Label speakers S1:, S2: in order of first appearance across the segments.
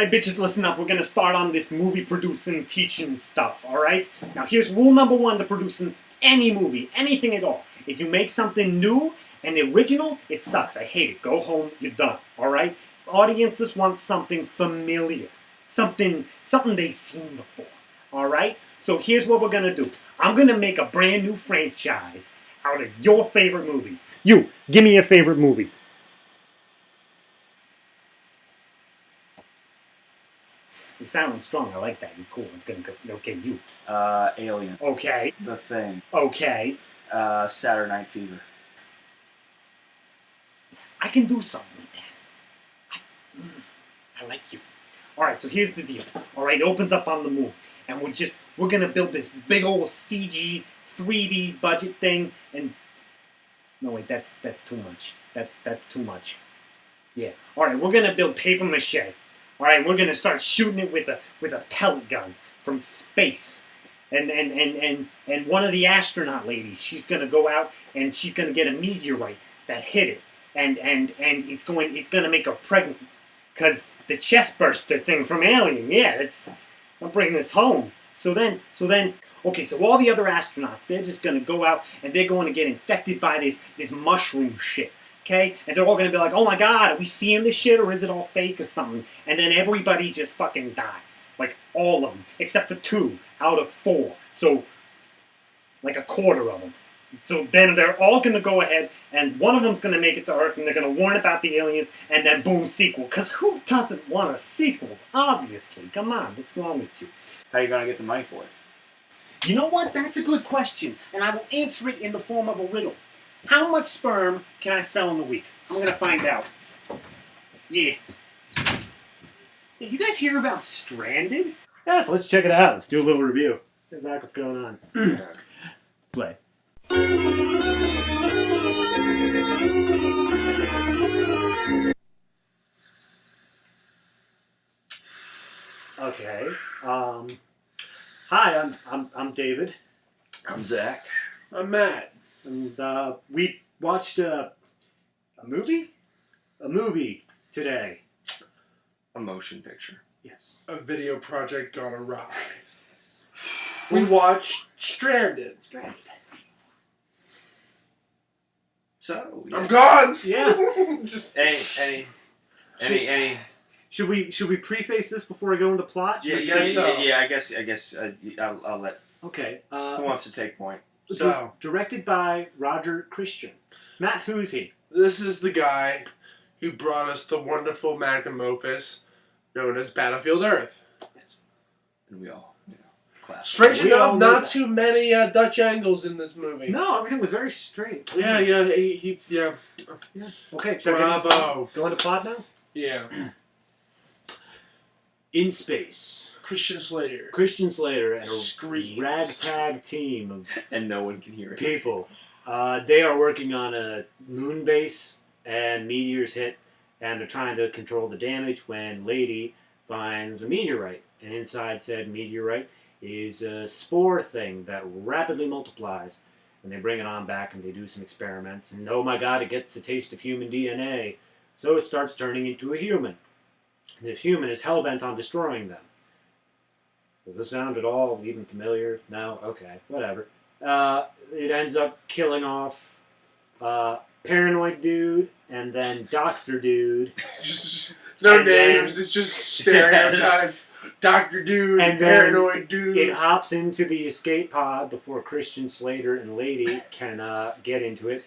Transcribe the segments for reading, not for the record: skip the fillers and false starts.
S1: Alright, bitches, listen up. We're gonna start on this movie producing, teaching stuff, alright? Now, here's rule number one to producing any movie, anything at all. If you make something new and original, it sucks. I hate it. Go home, you're done, alright? Audiences want something familiar. Something they've seen before, alright? So here's what we're gonna do. I'm gonna make a brand new franchise out of your favorite movies. You, give me your favorite movies. You sound strong. I like that. You're cool. I'm gonna go. Okay, you.
S2: Alien.
S1: Okay.
S2: The Thing.
S1: Okay.
S2: Saturday Night Fever.
S1: I can do something with that. I like you. All right. So here's the deal. All right. It opens up on the moon, and we're gonna build this big old CG 3D budget thing. And no wait, that's too much. That's too much. Yeah. All right. We're gonna build paper mache. All right, we're gonna start shooting it with a pellet gun from space, and one of the astronaut ladies, she's gonna go out and she's gonna get a meteorite that hit it, and it's gonna make her pregnant, cause the chest burster thing from Alien, yeah, I'm bringing this home. So then, okay, so all the other astronauts, they're just gonna go out and they're going to get infected by this mushroom shit. Okay? And they're all going to be like, oh my god, are we seeing this shit or is it all fake or something? And then everybody just fucking dies. Like, all of them. Except for 2 out of 4. So, like a quarter of them. So then they're all going to go ahead and one of them's going to make it to Earth and they're going to warn about the aliens and then boom, sequel. Because who doesn't want a sequel? Obviously. Come on, what's wrong with you?
S2: How are you going to get the money for it?
S1: You know what? That's a good question. And I will answer it in the form of a riddle. How much sperm can I sell in a week? I'm going to find out. Yeah. Hey, you guys hear about Stranded? Yeah, so let's check it out. Let's do a little review. Hey, Zach, what's going on? Play. Okay. Hi, I'm David.
S2: I'm Zach.
S3: I'm Matt.
S1: And we watched a movie? A movie today.
S2: A motion picture.
S1: Yes.
S3: A video project gone awry. We watched Stranded.
S2: So, yeah.
S3: I'm gone.
S1: Yeah.
S3: Just
S2: Any.
S1: Should we preface this before I go into plot?
S2: Yeah,
S3: I guess so.
S2: Yeah, I guess I'll let.
S1: Okay.
S2: Who wants to take point?
S3: So
S1: Directed by Roger Christian. Matt, who's he?
S3: this is the guy who brought us the wonderful magnum opus known as Battlefield Earth.
S1: Yes.
S2: And we all, class.
S3: Strange
S1: We all
S3: enough,
S1: know
S3: not
S1: that.
S3: too many Dutch angles in this movie.
S1: No, everything was very straight.
S3: Yeah, he
S1: Okay, so
S3: Bravo.
S1: Go into plot now?
S3: Yeah.
S1: In space.
S3: Christian Slater.
S1: Christian Slater and a
S3: Screams.
S1: ragtag team of
S2: And no one can hear it.
S1: people. They are working on a moon base, and meteors hit, and they're trying to control the damage when Lady finds a meteorite. And inside said meteorite is a spore thing that rapidly multiplies. And they bring it on back and they do some experiments. And oh my god, it gets the taste of human DNA. So it starts turning into a human. This human is hell-bent on destroying them. Does this sound at all even familiar? No? Okay, whatever. It ends up killing off Paranoid Dude and then Doctor Dude.
S3: Just no
S1: And then-
S3: names. It's just stereotypes. Dr. Dude,
S1: And then
S3: Paranoid Dude.
S1: It hops into the escape pod before Christian Slater and Lady can get into it.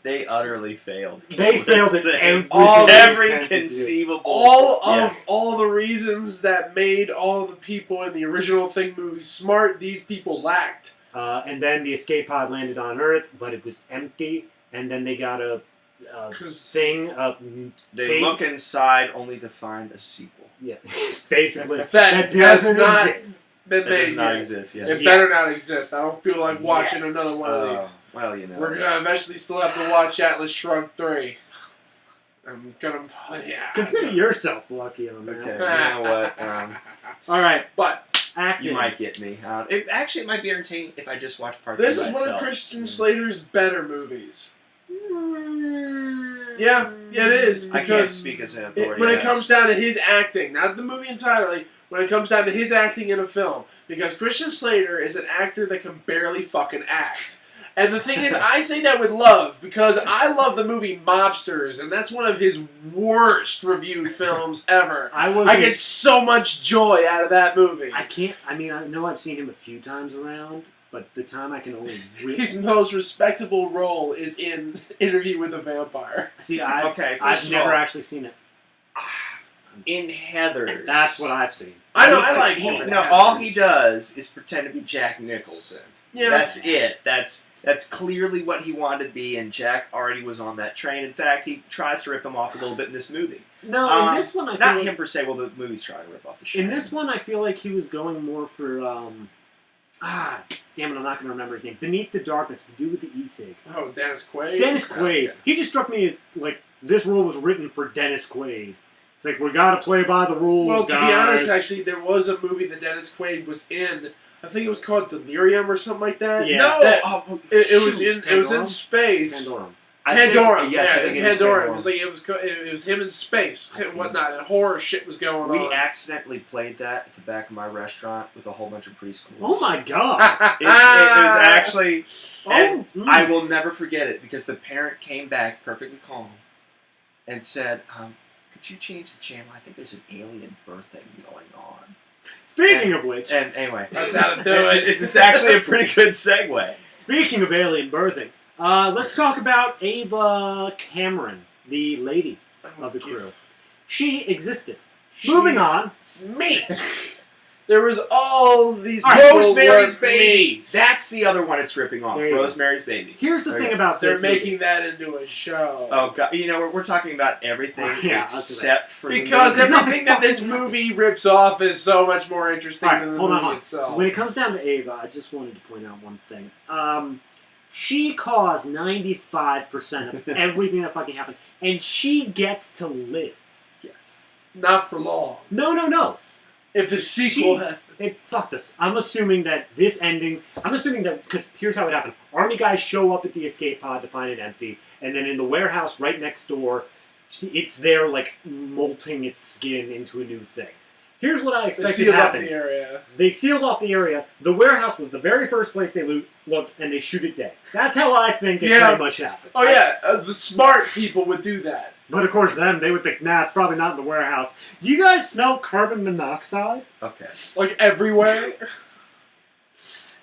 S2: They utterly failed.
S1: They failed at
S3: Every
S2: conceivable.
S3: All the reasons that made all the people in the original Thing movie smart, these people lacked.
S1: And then the escape pod landed on Earth, but it was empty. And then they got a thing.
S2: They
S1: tape.
S2: look inside only to find a sequel.
S1: Yeah, basically.
S3: That
S1: doesn't
S3: not
S1: exist.
S3: been
S2: That
S3: made
S2: does not
S3: yet.
S2: exist yet.
S3: It better not exist. I don't feel like watching
S1: Yes.
S3: another one of these.
S2: Well, you know.
S3: We're gonna eventually still have to watch Atlas Shrugged 3. I'm gonna, yeah.
S1: Consider yourself lucky on that.
S2: Okay, you know what?
S1: All right,
S3: But
S1: acting.
S2: You might get me. It might be entertaining if I just watch parts
S3: this
S2: of it
S3: is one of
S2: myself.
S3: Christian Slater's better movies. Yeah, it is.
S2: I can't
S3: Because
S2: speak as an authority.
S3: when it
S2: yes.
S3: comes down to his acting, not the movie entirely, when it comes down to his acting in a film, because Christian Slater is an actor that can barely fucking act. And the thing is, I say that with love, because I love the movie Mobsters, and that's one of his worst reviewed films ever. I get so much joy out of that movie.
S1: I know I've seen him a few times around, but the time I can only
S3: His most respectable role is in Interview with a Vampire.
S1: See, I've
S2: first of
S1: never
S2: all-
S1: actually seen it.
S2: In Heathers.
S1: That's what I've seen.
S3: I know, I like
S2: he,
S3: him.
S2: all he does is pretend to be Jack Nicholson.
S3: Yeah.
S2: That's it. That's clearly what he wanted to be, and Jack already was on that train. In fact, he tries to rip him off a little bit in this movie.
S1: No, in this one I feel
S2: not
S1: like,
S2: him per se. Well, the movie's trying to rip off the show.
S1: in this one I feel like he was going more for damn it, I'm not going to remember his name. Beneath the Darkness, to do with the e-cig.
S3: Oh, Dennis Quaid?
S1: Dennis Quaid.
S2: yeah.
S1: He just struck me as like this role was written for Dennis Quaid. It's like we got to play by the rules.
S3: Well, to
S1: guys.
S3: be honest, actually, there was a movie that Dennis Quaid was in. I think it was called Delirium or something like that.
S1: Yeah.
S2: No,
S3: That- it was in
S1: Pandorum?
S3: space.
S1: Pandorum.
S3: Pandora.
S2: Yes, I
S3: yeah,
S2: think it is
S3: Pandora.
S2: Pandora.
S3: It was like it was him in space
S1: I've
S3: and
S1: seen
S3: whatnot, and horror shit was going
S2: We
S3: on.
S2: accidentally played that at the back of my restaurant with a whole bunch of preschoolers.
S1: Oh my god!
S2: It was actually, and
S1: Oh,
S2: I will never forget it because the parent came back perfectly calm and said, "Could you change the channel? I think there's an alien birthing going on."
S1: Speaking of which,
S2: And anyway,
S3: That's how to do it.
S2: It's actually a pretty good segue.
S1: speaking of alien birthing, let's talk about Ava Cameron, the lady of the crew. She existed. Moving on.
S3: Meat. There was all these
S1: All right,
S2: Rosemary's
S3: were
S2: Baby.
S3: meat.
S2: That's the other one it's ripping off.
S1: There you go.
S2: Rosemary's Baby.
S1: Here's the
S2: There
S1: thing
S2: you
S1: about
S3: They're
S1: this
S3: making
S1: movie.
S3: that into a show.
S2: Oh god, we're talking about everything
S1: Yeah, I'll do that.
S2: except for
S3: Because
S2: the movie.
S3: everything that this movie rips off is so much more interesting
S1: Alright,
S3: than the
S1: hold
S3: movie
S1: on.
S3: itself.
S1: When it comes down to Ava, I just wanted to point out one thing. She caused 95% of everything that fucking happened, and she gets to live.
S2: Yes.
S3: Not for long.
S1: No.
S3: If the sequel
S1: She-
S3: had...
S1: Fuck this. I'm assuming that this ending... because here's how it happened. Army guys show up at the escape pod to find it empty, and then in the warehouse right next door, it's there, like, molting its skin into a new thing. Here's what I
S3: They
S1: expected to
S3: sealed off
S1: happen.
S3: the area.
S1: They sealed off the area. The warehouse was the very first place they looked, and they shoot it dead. That's how I think it
S3: Yeah.
S1: pretty much happened.
S3: Oh yeah, the smart people would do that.
S1: But of course, they would think, nah, it's probably not in the warehouse. You guys smell carbon monoxide?
S2: Okay.
S3: Like everywhere.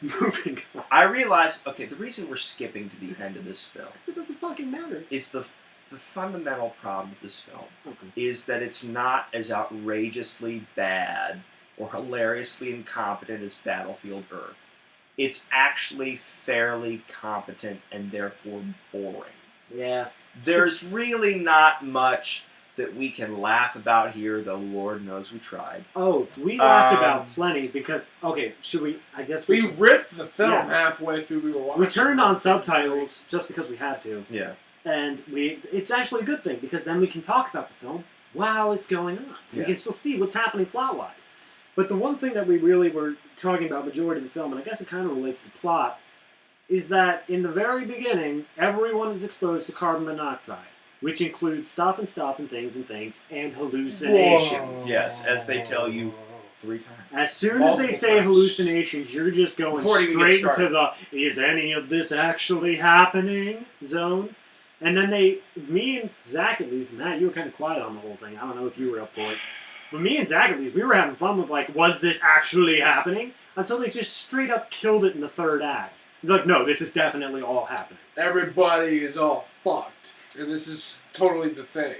S1: Moving on.
S2: I realized, the reason we're skipping to the end of this film
S1: It doesn't fucking matter.
S2: is the fundamental problem with this film
S1: Okay.
S2: is that it's not as outrageously bad or hilariously incompetent as Battlefield Earth. It's actually fairly competent and therefore boring.
S1: Yeah.
S2: There's really not much that we can laugh about here, though Lord knows we tried.
S1: Oh, we laughed about plenty because, should we, I guess
S3: We riffed the film
S1: Yeah.
S3: halfway through we were watching.
S1: we turned on subtitles just because we had to.
S2: Yeah.
S1: And it's actually a good thing because then we can talk about the film while it's going on. We
S2: Yeah.
S1: can still see what's happening plot-wise. But the one thing that we really were talking about majority of the film, and I guess it kind of relates to plot, is that in the very beginning, everyone is exposed to carbon monoxide, which includes stuff and things and hallucinations.
S3: Whoa.
S2: Yes, as they tell you 3 times.
S1: As soon as they
S3: Multiple
S1: say
S3: times.
S1: hallucinations, you're just going
S2: Before it even
S1: straight
S2: gets
S1: into the "is any of this actually happening" zone. And then me and Zach at least, Matt, you were kind of quiet on the whole thing. I don't know if you were up for it. But me and Zach at least, we were having fun with like, was this actually happening? Until they just straight up killed it in the third act. It's like, no, this is definitely all happening.
S3: Everybody is all fucked. And this is totally the thing.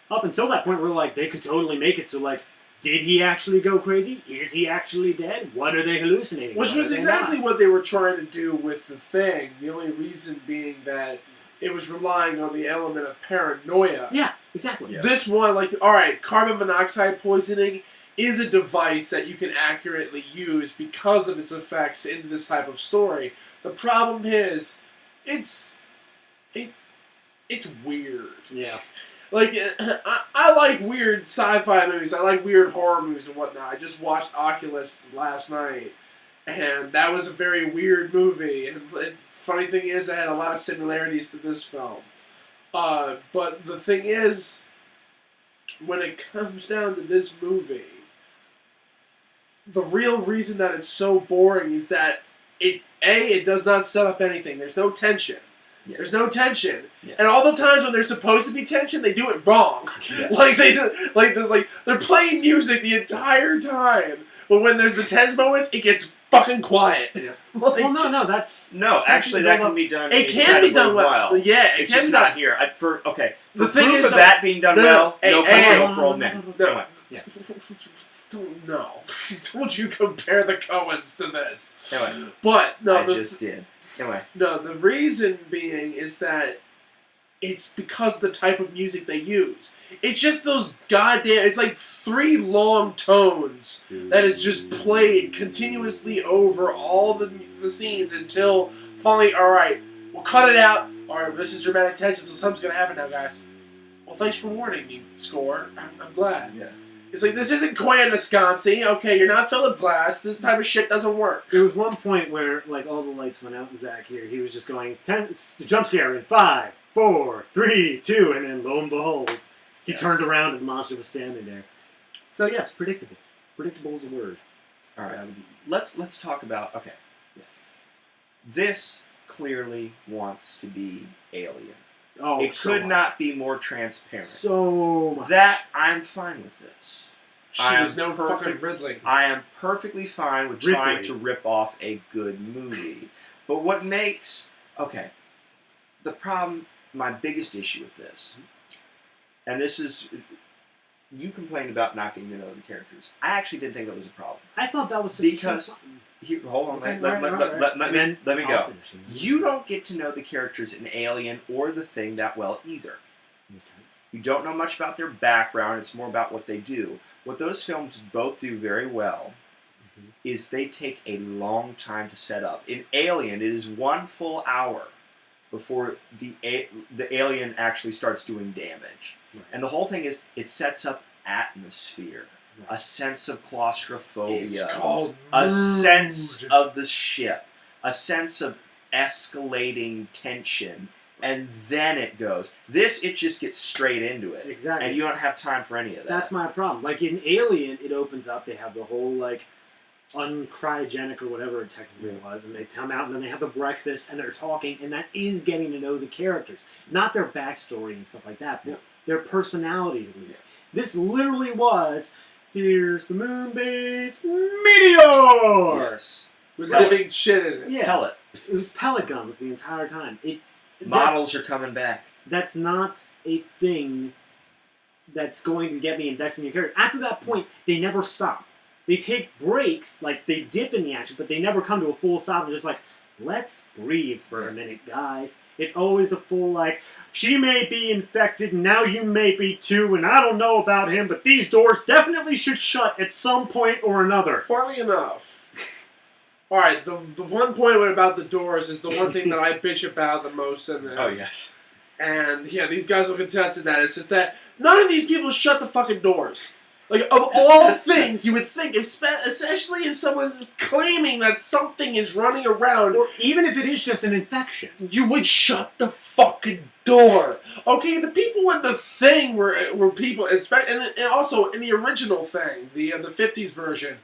S1: Up until that point, we're like, they could totally make it so like, did he actually go crazy? Is he actually dead? What are they hallucinating?
S3: Which
S1: What
S3: was
S1: are they
S3: exactly
S1: not?
S3: what they were trying to do with the thing. The only reason being that it was relying on the element of paranoia.
S1: Yeah, exactly.
S2: Yeah.
S3: This one, like, alright, carbon monoxide poisoning is a device that you can accurately use because of its effects in this type of story. The problem is, it's weird.
S1: Yeah.
S3: Like, I like weird sci-fi movies. I like weird horror movies and whatnot. I just watched Oculus last night, and that was a very weird movie. And the funny thing is, it had a lot of similarities to this film. But the thing is, when it comes down to this movie, the real reason that it's so boring is that it does not set up anything. There's no tension.
S2: Yeah.
S3: There's no tension,
S2: Yeah.
S3: and all the times when there's supposed to be tension, they do it wrong.
S2: Yes.
S3: They're playing music the entire time, but when there's the tense moments, it gets fucking quiet.
S2: Yeah.
S1: Well, no, that's...
S2: No, actually, that can be done.
S3: It can be done well. Yeah, it
S2: It's
S3: can
S2: just
S3: be done.
S2: not here. For
S3: The
S2: for
S3: thing
S2: proof
S3: is,
S2: of
S3: though-
S2: that being done well, no
S3: hey,
S2: for old men.
S3: No.
S1: Yeah.
S3: No. Don't you compare the Coens to this.
S2: Anyway,
S3: But, no,
S2: I just did. Anyway,
S3: no, the reason being is that it's because of the type of music they use. It's just those goddamn... It's like 3 long tones that is just played continuously over all the scenes until finally, alright, we'll cut it out. Alright, this is dramatic tension, so something's gonna happen now, guys. Well, thanks for warning me, score. I'm glad.
S2: yeah.
S3: It's like, this isn't Quentin Wisconsin. Okay, you're not Philip Glass. This type of shit doesn't work.
S1: There was one point where, like, all the lights went out and Zach here, he was just going, the jump scare in 5, 4, 3, 2, and then lo and behold, he
S2: Yes.
S1: turned around and the monster was standing there. So yes, predictable. Predictable is a word.
S2: All right. Let's talk about. Okay. Yes. This clearly wants to be Alien.
S1: Oh,
S2: It
S1: so
S2: could
S1: much.
S2: not be more transparent.
S1: So much.
S2: That I'm fine with this.
S3: She
S2: I
S3: was
S2: am
S3: no
S2: perfect-
S3: fucking Ridley.
S2: I am perfectly fine with
S1: Ripley.
S2: trying to rip off a good movie. But what makes... Okay. The problem, my biggest issue with this, and this is... You complained about not getting to know the characters. I actually didn't think that was a problem.
S1: I thought that was such
S2: Because-
S1: a
S2: Here, hold on,
S1: Okay,
S2: let
S1: right.
S2: let me go.
S1: Finish.
S2: You don't get to know the characters in Alien or The Thing that well either.
S1: Okay.
S2: You don't know much about their background, it's more about what they do. What those films both do very well is they take a long time to set up. In Alien, it is 1 full hour before the alien actually starts doing damage.
S1: Right.
S2: And the whole thing is, it sets up atmosphere, a sense of claustrophobia,
S3: It's called
S2: a
S3: mood.
S2: sense of the ship, a sense of escalating tension, and then it goes. This, it just gets straight into it.
S1: Exactly.
S2: And you don't have time for any of that.
S1: That's my problem. Like in Alien, it opens up, they have the whole like uncryogenic or whatever it technically was, and they come out and then they have the breakfast and they're talking, and that is getting to know the characters. Not their backstory and stuff like that, but their personalities at least. This literally was, here's the moon base meteor!
S2: Yes.
S3: With living shit in it.
S1: Yeah.
S2: Pellet.
S1: It was pellet guns the entire time.
S2: Models are coming back.
S1: That's not a thing that's going to get me invested in your character. After that point, they never stop. They take breaks, like they dip in the action, but they never come to a full stop and just like, let's breathe for a minute, guys. It's always a full like, she may be infected, now you may be too, and I don't know about him, but these doors definitely should shut at some point or another.
S3: Poorly enough. Alright, the one point about the doors is the one thing that I bitch about the most in this.
S2: Oh, yes.
S3: And yeah, these guys will contest in that. It's just that none of these people shut the fucking doors. Like, of all things, you would think, especially if someone's claiming that something is running around,
S1: Or even if it is just an infection.
S3: you would shut the fucking door. Okay, the people in the thing were people, and also in the original thing, the 50s version,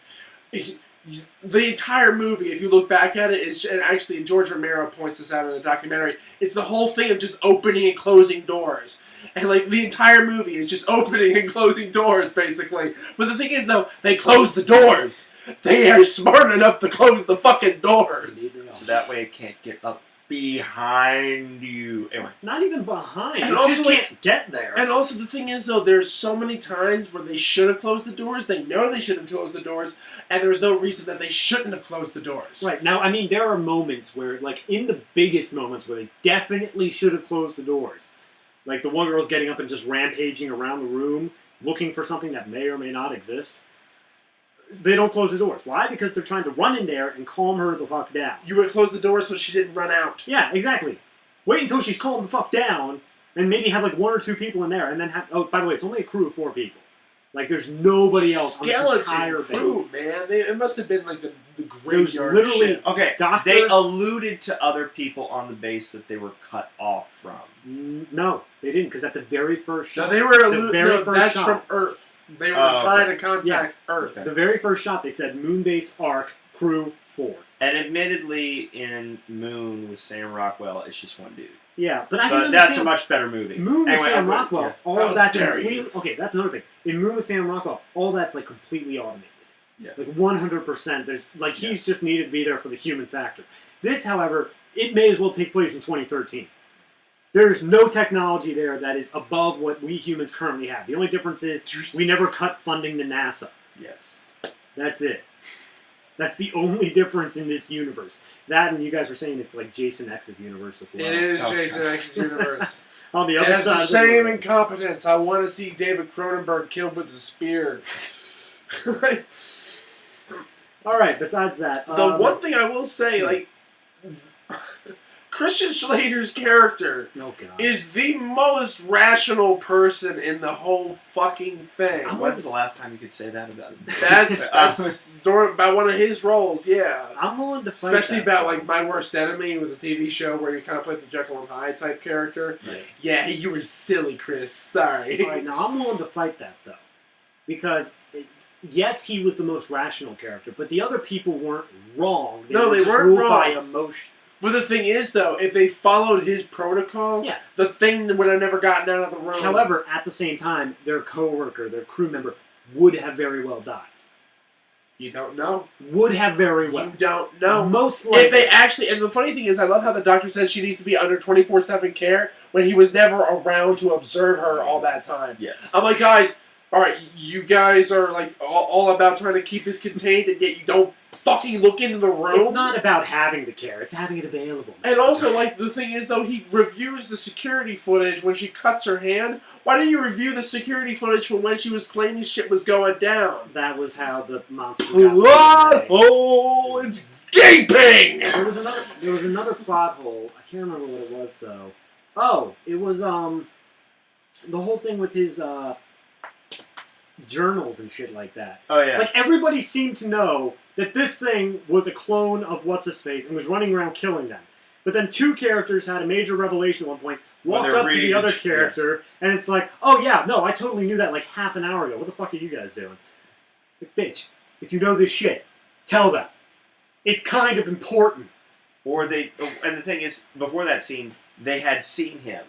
S3: the entire movie, if you look back at it, is, and actually George Romero points this out in a documentary, it's the whole thing of just opening and closing doors. And, like, the entire movie is just opening and closing doors, basically. But the thing is, though, they close the doors. They are smart enough to close the fucking doors.
S2: So that way it can't get up behind you. Anyway.
S1: Not even behind.
S3: And
S1: You
S3: also,
S1: just can't get there.
S3: And also, the thing is, though, there's so many times where they should have closed the doors, they know they should have closed the doors, and there's no reason that they shouldn't have closed the doors.
S1: Right, now, I mean, there are moments where, like, in the biggest moments where they definitely should have closed the doors. Like, the one girl's getting up and just rampaging around the room, looking for something that may or may not exist. They don't close the doors. Why? Because they're trying to run in there and calm her the fuck down.
S3: You would close the doors so she didn't run out.
S1: Yeah, exactly. Wait until she's calmed the fuck down, and maybe have, like, 1 or 2 people in there, and then have... Oh, by the way, it's only a crew of 4 people. Like, there's nobody else on the entire
S3: skeleton crew,
S1: base.
S3: man. It must have been like the
S1: There's
S3: graveyard
S1: literally
S3: shift.
S2: Okay,
S1: Doctor.
S2: they alluded to other people on the base that they were cut off from.
S1: No, they didn't, because at the very first shot,
S3: No, they were
S1: the very
S3: no,
S1: first
S3: that's
S1: shot,
S3: from Earth. They were
S2: Oh,
S3: trying
S2: okay.
S3: to contact Earth.
S1: the very first shot, they said Moonbase Arc Crew 4.
S2: And admittedly, in Moon with Sam Rockwell, it's just one dude.
S1: Yeah, but I can
S2: But
S1: understand.
S2: that's a much better movie.
S1: Moon with
S2: Anyway,
S1: Sam
S2: I'm good,
S1: Rockwell,
S2: yeah.
S1: all
S3: How
S1: of that's
S3: dare
S1: completely...
S3: you.
S1: Okay, that's another thing. In Moon with Sam Rockwell, all that's, like, completely automated.
S2: Yeah.
S1: Like, 100%. There's, like, he's just needed to be there for the human factor. This, however, it may as well take place in 2013. There's no technology there that is above what we humans currently have. The only difference is we never cut funding to NASA.
S2: Yes.
S1: That's it. That's the only difference in this universe. That, and you guys were saying it's like Jason X's universe as well.
S3: It is
S2: Oh,
S3: Jason X's universe.
S1: On the
S3: It
S1: other
S3: has
S1: side
S3: the
S1: of
S3: same
S1: world.
S3: incompetence. I want to see David Cronenberg killed with a spear.
S1: All right. Besides that,
S3: The one thing I will say, like, Christian Slater's character
S1: oh god,
S3: is the most rational person in the whole fucking thing.
S2: When's the last time you could say that about him?
S3: That's about one of his roles, yeah.
S1: I'm willing to fight.
S3: Especially
S1: that,
S3: about
S1: though.
S3: like My Worst Enemy with a TV show where you kind of played the Jekyll and Hyde type character.
S2: Right.
S3: Yeah, you were silly, Chris. Sorry.
S1: All right, now I'm willing to fight that though, because yes, he was the most rational character, but the other people weren't wrong.
S3: No,
S1: were
S3: they
S1: just
S3: weren't
S1: ruled
S3: wrong.
S1: by emotion.
S3: But the thing is, though, if they followed his protocol,
S1: Yeah.
S3: the thing would have never gotten out of the room.
S1: However, at the same time, their coworker, their crew member, would have very well died.
S3: you don't know.
S1: Would have very well.
S3: You don't know.
S1: Most likely.
S3: If they actually, and the funny thing is, I love how the doctor says she needs to be under 24/7 care when he was never around to observe her all that time.
S2: Yes.
S3: I'm like, guys, all right, you guys are like all about trying to keep this contained, and yet you don't fucking look into the room.
S1: It's not about having the care; it's having it available.
S3: And also, like, the thing is, though, he reviews the security footage when she cuts her hand. Why didn't you review the security footage from when she was claiming shit was going down?
S1: That was how the monster.
S3: Plot hole! It's gaping!
S1: There was another plot hole. I can't remember what it was though. Oh, it was the whole thing with his journals and shit like that.
S2: Oh yeah.
S1: Like everybody seemed to know that this thing was a clone of What's-His-Face and was running around killing them. But then two characters had a major revelation at one point,
S2: When
S1: walked
S2: they're
S1: up to the
S2: reading
S1: other
S2: the-
S1: character, and it's like, oh yeah, no, I totally knew that like half an hour ago. What the fuck are you guys doing? It's like, bitch, if you know this shit, tell them. It's kind of important.
S2: Or they, and the thing is, before that scene, they had seen him,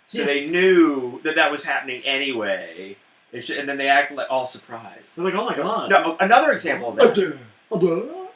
S2: so
S1: Yeah.
S2: they knew that was happening anyway. And then they act like all surprised.
S1: They're like, oh my god.
S2: No, another example of that.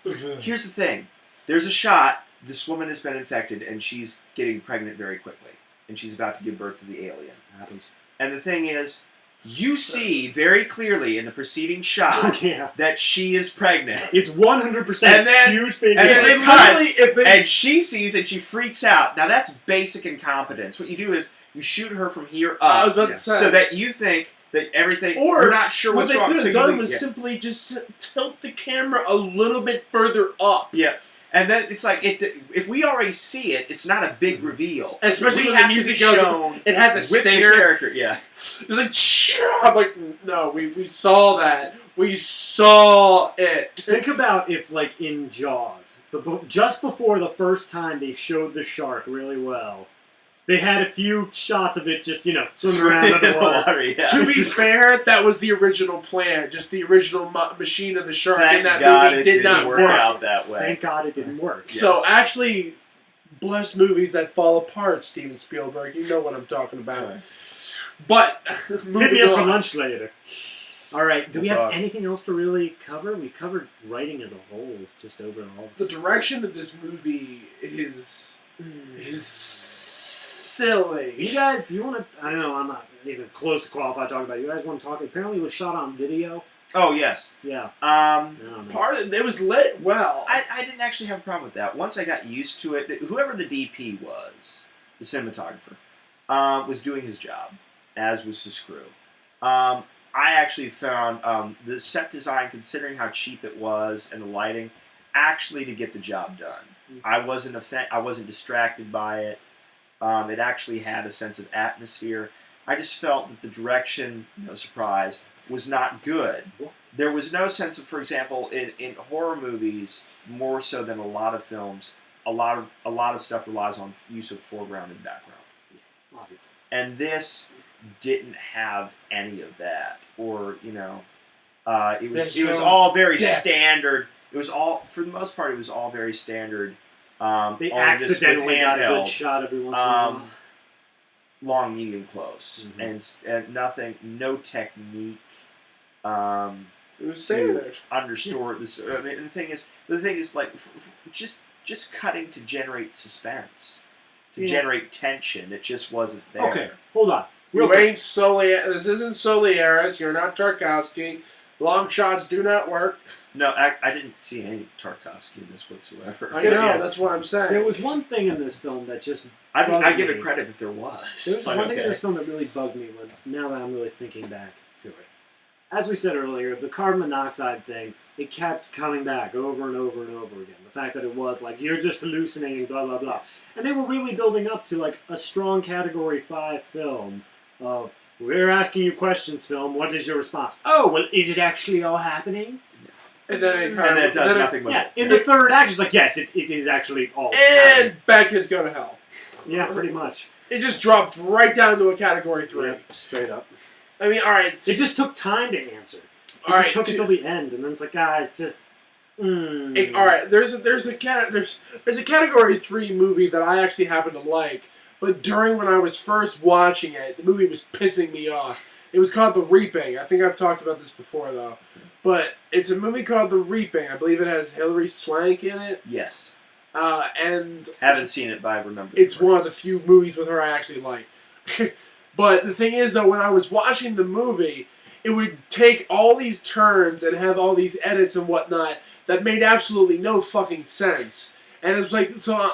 S1: Here's
S2: Here's the thing: there's a shot. This woman has been infected, and she's getting pregnant very quickly, and she's about to give birth to the alien.
S1: happens.
S2: And the thing is, you see very clearly in the preceding shot
S1: Yeah.
S2: that she is pregnant.
S1: It's 100%
S2: And then-
S1: huge big
S2: And
S3: Yeah,
S2: then
S3: they
S2: it cuts,
S3: literally- if they-
S2: and she sees it, she freaks out. Now that's basic incompetence. What you do is you shoot her from here up,
S3: I was about to
S1: Yeah.
S3: say.
S2: so that you think that everything,
S3: Or
S2: you're not sure
S3: what
S2: what's
S3: they
S2: wrong.
S3: could
S2: so
S3: have
S2: you
S3: done
S2: think-
S3: was
S2: yeah.
S3: simply just tilt the camera a little bit further up.
S2: Yeah. And then it's like, if we already see it, it's not a big reveal.
S3: Especially
S2: We
S3: when the
S2: have to
S3: music
S2: be
S3: goes,
S2: shown
S3: it had the
S2: with the
S3: stinger.
S2: character. Yeah.
S3: It's like, I'm like, no, we saw that. We saw it.
S1: Think about if, like, in Jaws, just before the first time they showed the shark really well, they had a few shots of it just, swimming around in the water.
S2: Yeah.
S3: To be fair, that was the original plan. Just the original machine of the shark in
S2: Thank
S3: that
S2: God
S3: movie
S2: it
S3: did
S2: didn't
S3: not
S2: work
S3: work.
S2: out that way.
S1: Thank God it didn't work.
S3: So
S2: Yes.
S3: actually, bless movies that fall apart, Steven Spielberg. You know what I'm talking about.
S2: Right.
S3: But
S1: Hit me
S3: moving
S1: up for
S3: on.
S1: lunch later. All right, do we
S2: We'll
S1: have
S2: talk.
S1: anything else to really cover? We covered writing as a whole, just overall.
S3: The direction of this movie is silly.
S1: You guys, do you want to? I don't know, I'm not even close to qualified to talk about it. You guys want to talk? Apparently, it was shot on video.
S2: Oh, yes.
S1: Yeah. I don't know.
S3: Part of it was lit well.
S2: I didn't actually have a problem with that. Once I got used to it, whoever the DP was, the cinematographer, was doing his job, as was his crew. I actually found the set design, considering how cheap it was, and the lighting, actually to get the job done. I wasn't distracted by it. It actually had a sense of atmosphere. I just felt that the direction, no surprise, was not good. There was no sense of, for example, in horror movies, more so than a lot of films, a lot of stuff relies on use of foreground and background.
S1: Yeah, obviously.
S2: And this didn't have any of that, or it was all very standard. It was all, for the most part, it was all very standard.
S1: They accidentally got a good shot every once in a while.
S2: Long, medium, close, and nothing, no technique.
S3: It was standard.
S2: Understore this. I mean, the thing is, like, just cutting to generate suspense, to generate tension. It just wasn't there.
S1: Okay, hold on.
S3: This isn't Soliera's. You're not Tarkovsky. Long shots do not work.
S2: No, I didn't see any Tarkovsky in this whatsoever.
S3: I know, that's what I'm saying.
S1: There was one thing in this film that just
S2: I give it credit if there was.
S1: There was one thing in this film that really bugged me now that I'm really thinking back to it. As we said earlier, the carbon monoxide thing, it kept coming back over and over and over again. The fact that it was like, you're just hallucinating, blah, blah, blah. And they were really building up to like a strong Category 5 film of, we're asking you questions, film, what is your response? Oh, well, is it actually all happening?
S3: And then
S2: it does nothing with it.
S1: In the third act, it's like, yes, it is actually all
S3: happening.
S1: And
S3: Becca's go to hell.
S1: Yeah, pretty much.
S3: It just dropped right down to a Category 3.
S1: Yep, straight up.
S3: I mean, alright.
S1: It just took time to answer. It just took until the end, and then it's like, guys, just...
S3: Alright, there's a Category 3 movie that I actually happen to like, but during when I was first watching it, the movie was pissing me off. It was called The Reaping. I think I've talked about this before, though. But it's a movie called The Reaping. I believe it has Hilary Swank in it.
S2: Yes.
S3: And...
S2: Haven't seen it, but I remember.
S3: It's one of the few movies with her I actually like. But the thing is, though, when I was watching the movie, it would take all these turns and have all these edits and whatnot that made absolutely no fucking sense. And it was like, so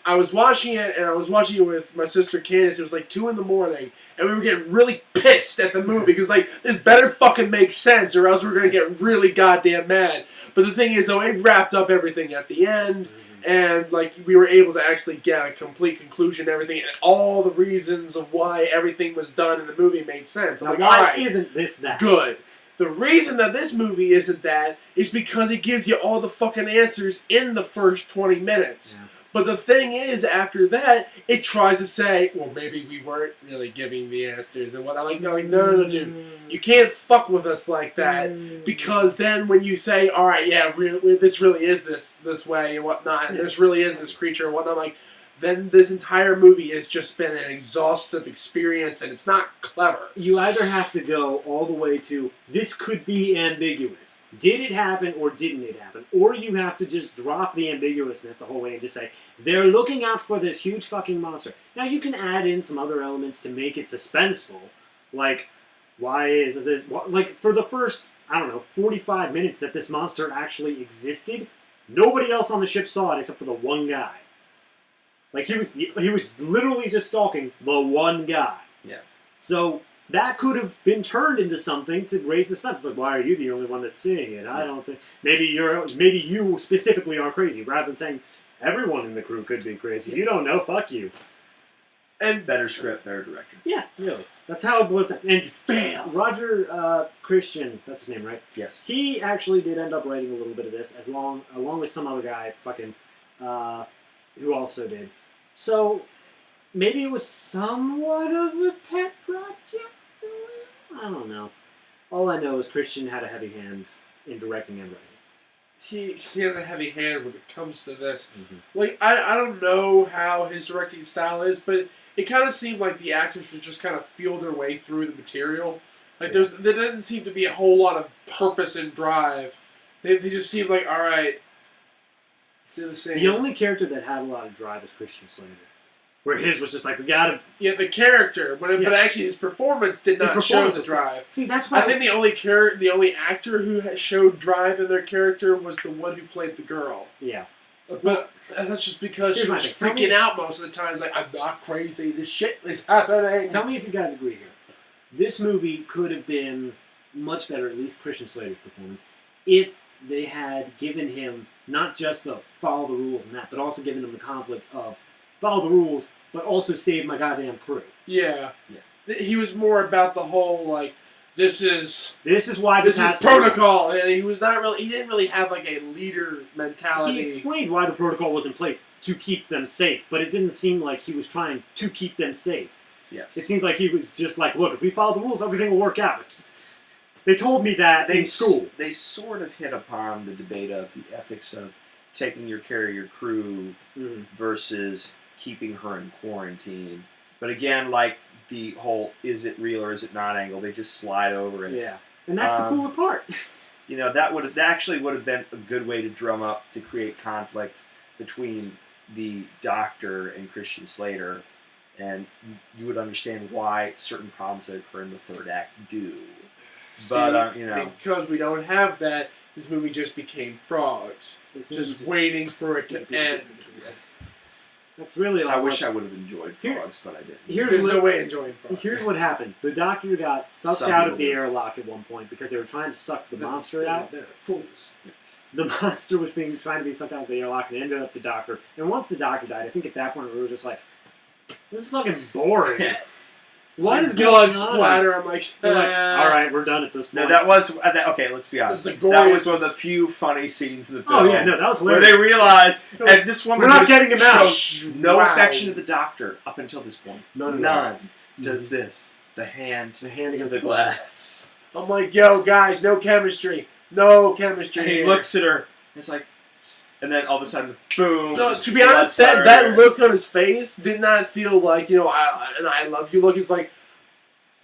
S3: I was watching it, and I was watching it with my sister Candace. It was like 2 in the morning, and we were getting really pissed at the movie because, like, this better fucking make sense, or else we're gonna get really goddamn mad. But the thing is, though, it wrapped up everything at the end, and like we were able to actually get a complete conclusion, and everything, and all the reasons of why everything was done in the movie made sense. I'm
S1: now,
S3: like,
S1: why
S3: all right,
S1: isn't this that
S3: good? The reason that this movie isn't that is because it gives you all the fucking answers in the first 20 minutes. Yeah. But the thing is, after that, it tries to say, well, maybe we weren't really giving the answers and whatnot. Like, no, dude. You can't fuck with us like that, because then when you say, all right, yeah, this really is this way and whatnot, and this really is this creature and whatnot, like, then this entire movie has just been an exhaustive experience, and it's not clever.
S1: You either have to go all the way to, this could be ambiguous. Did it happen or didn't it happen? Or you have to just drop the ambiguousness the whole way and just say, they're looking out for this huge fucking monster. Now, you can add in some other elements to make it suspenseful. Like, why is this... Like, for the first, 45 minutes that this monster actually existed, nobody else on the ship saw it except for the one guy. Like, he was literally just stalking the one guy.
S2: Yeah.
S1: So, that could have been turned into something to raise the suspense. Like, why are you the only one that's seeing it? I don't think... Maybe you specifically are crazy, rather than saying, everyone in the crew could be crazy. You don't know, fuck you.
S3: And
S2: better script, better director.
S1: Yeah, really. That's how it was. And fail! Roger Christian, that's his name, right?
S2: Yes.
S1: He actually did end up writing a little bit of this, along with some other guy, who also did. So, maybe it was somewhat of a pet project? I don't know. All I know is Christian had a heavy hand in directing and writing.
S3: He has a heavy hand when it comes to this. Mm-hmm. Like, I don't know how his directing style is, but it kind of seemed like the actors would just kind of feel their way through the material. Like, there didn't seem to be a whole lot of purpose and drive. They just seemed like, alright, let's do the same.
S1: The only character that had a lot of drive was Christian Slater. Where his was just like, we gotta...
S3: Yeah, the character, but actually his performance did not show the drive.
S1: See, that's why...
S3: I think the only actor who showed drive in their character was the one who played the girl.
S1: Yeah.
S3: But that's just because she was freaking out most of the time. Like, I'm not crazy, this shit is happening.
S1: Tell me if you guys agree here. This movie could have been much better, at least Christian Slater's performance, if they had given him not just the follow the rules and that, but also given him the conflict of follow the rules, but also save my goddamn crew.
S3: Yeah. He was more about the whole, like, this is
S1: why
S3: this
S1: has
S3: is
S1: to be done.
S3: protocol, and he didn't really have like a leader mentality.
S1: He explained why the protocol was in place to keep them safe, but it didn't seem like he was trying to keep them safe.
S2: Yes.
S1: It seems like he was just like, look, if we follow the rules, everything will work out. They told me that in school.
S2: They sort of hit upon the debate of the ethics of taking your care of your crew versus keeping her in quarantine. But again, like the whole is it real or is it not angle, they just slide over it.
S1: Yeah. And that's the cooler part.
S2: You know, that actually would have been a good way to drum up, to create conflict between the Doctor and Christian Slater, and you would understand why certain problems that occur in the third act do.
S3: See,
S2: But, you know.
S3: because we don't have that, this movie just became frogs. Just waiting for it to end.
S1: That's really
S2: I wish I would have enjoyed frogs, but I didn't.
S3: There's no way enjoying frogs.
S1: Here's what happened. The Doctor got sucked out of the airlock at one point because they were trying to suck the monster out.
S3: They're fools.
S1: The monster was trying to be sucked out of the airlock and ended up the Doctor. And once the Doctor died, I think at that point we were just like, this is fucking boring.
S2: Yes.
S1: What is
S3: blood
S1: going on?
S3: splatter? I'm like,
S1: We're like, all right, we're done at this point.
S2: No, that was okay. Let's be honest.
S3: That's
S2: That
S3: the
S2: was
S3: goriest-
S2: one of the few funny scenes in the film.
S1: Oh yeah, no, that was
S2: where
S1: hilarious.
S2: they realized, and this woman
S1: We're not
S2: just
S1: getting him out.
S2: showed no
S3: Wow.
S2: affection to the Doctor up until this point.
S1: None.
S2: Does this. The hand
S1: The hand
S2: to
S1: against
S2: the glass.
S3: I'm like, yo, guys, no chemistry. No chemistry.
S2: And he
S3: here.
S2: looks at her. It's like, and then all of a sudden, boom.
S3: No, to be honest, that look on his face did not feel like, I love you look. It's like,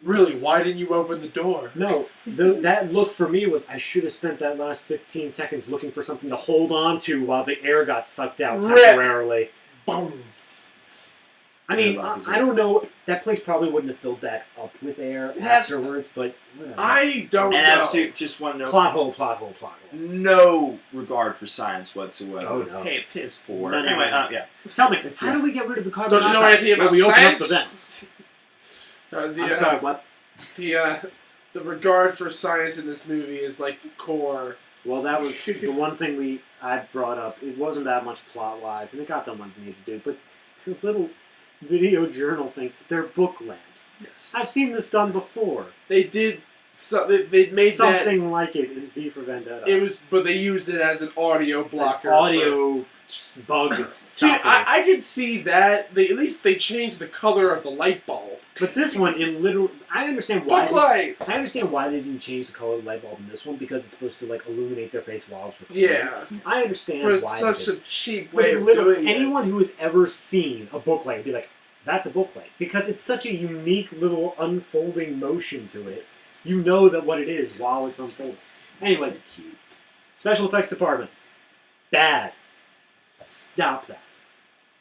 S3: really, why didn't you open the door?
S1: No, that look for me was I should have spent that last 15 seconds looking for something to hold on to while the air got sucked out
S3: Rip.
S1: temporarily.
S3: Boom.
S1: I mean, I don't know. That place probably wouldn't have filled back up with air afterwards, but whatever.
S3: I don't
S2: And
S3: know.
S2: as to just one note,
S1: Plot hole.
S2: no regard for science whatsoever.
S1: Oh, no.
S2: Hey, piss poor.
S1: No, no,
S2: Anyway,
S1: no.
S2: yeah.
S1: Tell me,
S2: It's-
S1: how do we get rid of the carbon
S3: Don't you know
S1: dioxide?
S3: anything about
S1: we open up the
S3: science?
S1: vents.
S3: The,
S1: I'm sorry, what?
S3: the regard for science in this movie is like the core.
S1: Well, that was the one thing I brought up. It wasn't that much plot-wise, and it got done what they needed to do, but the little video journal things, they're book lamps.
S2: Yes.
S1: I've seen this done before.
S3: They did. They made
S1: something like it in V for Vendetta.
S3: It was, but they used it as an audio blocker.
S1: Audio bug.
S3: Dude, I could see that. At least they changed the color of the light bulb.
S1: But this one, I understand why.
S3: Book light.
S1: I understand why they didn't change the color of the light bulb in this one because it's supposed to like illuminate their face while it's recording.
S3: Yeah,
S1: I understand
S3: but
S1: why.
S3: it's such
S1: they
S3: a cheap
S1: But
S3: way of
S1: literally,
S3: doing it.
S1: anyone who has ever seen a book light would be like, "That's a book light," because it's such a unique little unfolding motion to it. You know that what it is while it's unfolding. Anyway, special effects department, bad. Stop that.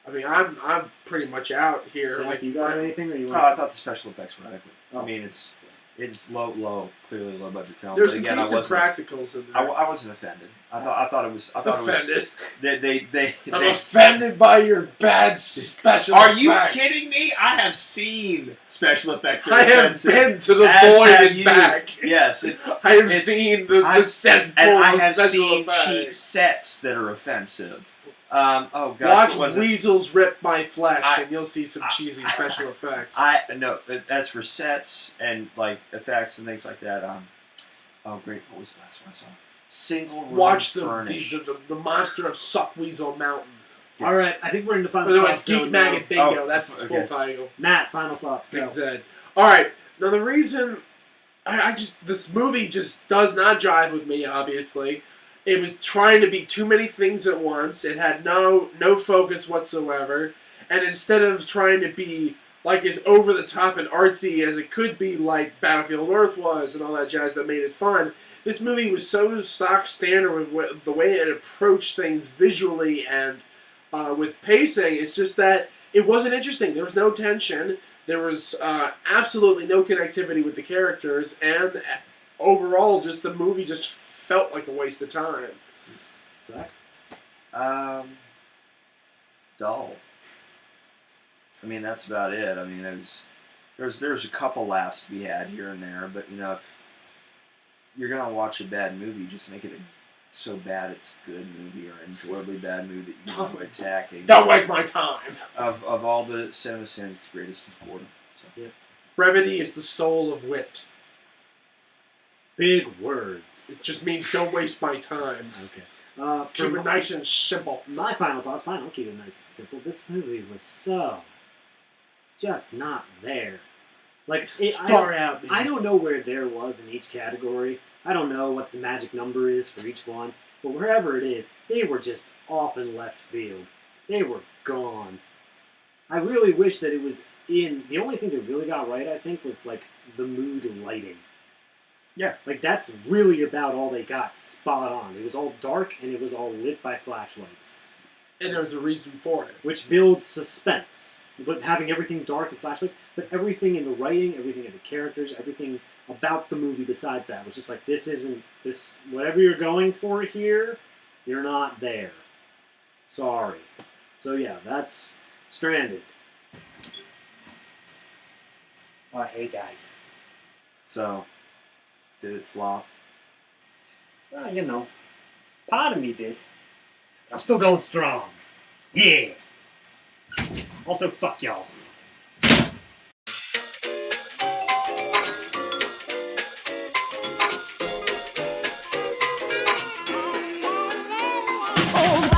S3: I mean, I'm pretty much out here.
S1: Zach,
S3: Like,
S1: you got anything, or you
S2: Oh,
S1: want?
S2: I thought the special effects were adequate.
S1: Oh.
S2: I mean, it's clearly low budget film.
S3: there's
S2: But
S3: some
S2: again,
S3: decent practicals in there.
S2: I wasn't offended. I thought it was.
S3: Offended. I'm
S2: They
S3: offended by your bad special
S2: Are you
S3: effects.
S2: kidding me? I have seen special effects.
S3: I have
S2: offensive,
S3: been to the
S2: as
S3: void
S2: have
S3: and
S2: you.
S3: back.
S2: Yes, it's.
S3: I have
S2: It's-
S3: seen the cesspool
S2: And I
S3: of
S2: have
S3: special
S2: seen
S3: effects.
S2: cheap sets that are offensive. Oh gosh,
S3: Watch
S2: it wasn't.
S3: weasels rip my flesh,
S2: I-
S3: and you'll see some cheesy special effects.
S2: No. As for sets and like effects and things like that, oh great, what was the last one I saw? Single room
S3: Watch
S2: furnished.
S3: the monster of Suck Weasel Mountain.
S1: All right, I think we're in the final
S3: No,
S1: thoughts.
S3: it's Geek
S1: zone
S3: Maggot
S1: now.
S3: Bingo.
S2: Oh,
S3: That's its
S2: okay.
S3: full title.
S1: Matt, final thoughts. Go.
S3: Big Zed. All right. Now the reason I just this movie just does not jive with me. Obviously, it was trying to be too many things at once. It had no focus whatsoever. And instead of trying to be like as over the top and artsy as it could be, like Battlefield Earth was, and all that jazz that made it fun, this movie was so stock standard with the way it approached things visually and with pacing. It's just that it wasn't interesting. There was no tension. There was absolutely no connectivity with the characters, and overall, just the movie just felt like a waste of time.
S1: Zach?
S2: Dull. I mean, that's about it. I mean, there's a couple laughs to be had here and there, but if you're gonna watch a bad movie, just make it so bad it's a good movie, or enjoyably bad movie that you enjoy attacking.
S3: Don't waste my time.
S2: Of all the cinema sins, the greatest is boredom. So.
S3: Brevity is the soul of wit.
S4: Big words.
S3: It just means don't waste my time.
S4: Okay.
S3: Keep it nice and simple.
S4: My final thoughts, fine, I'll keep it nice and simple. This movie was so just not there. Like,
S3: It's far out, man.
S4: I don't know where there was in each category. I don't know what the magic number is for each one. But wherever it is, they were just off in left field. They were gone. I really wish that it was in... The only thing they really got right, I think, was, like, the mood and lighting.
S2: Yeah.
S4: Like, that's really about all they got spot on. It was all dark, and it was all lit by flashlights.
S3: And there was a reason for it.
S4: Which builds suspense. But having everything dark and flashlights, but everything in the writing, everything in the characters, everything about the movie besides that was just like, this isn't... Whatever you're going for here, you're not there. Sorry. So yeah, that's Stranded.
S1: Oh, hey guys.
S2: So, did it flop?
S1: Well, you know, part of me did. I'm still going strong. Yeah. Also, fuck y'all.
S5: Oh,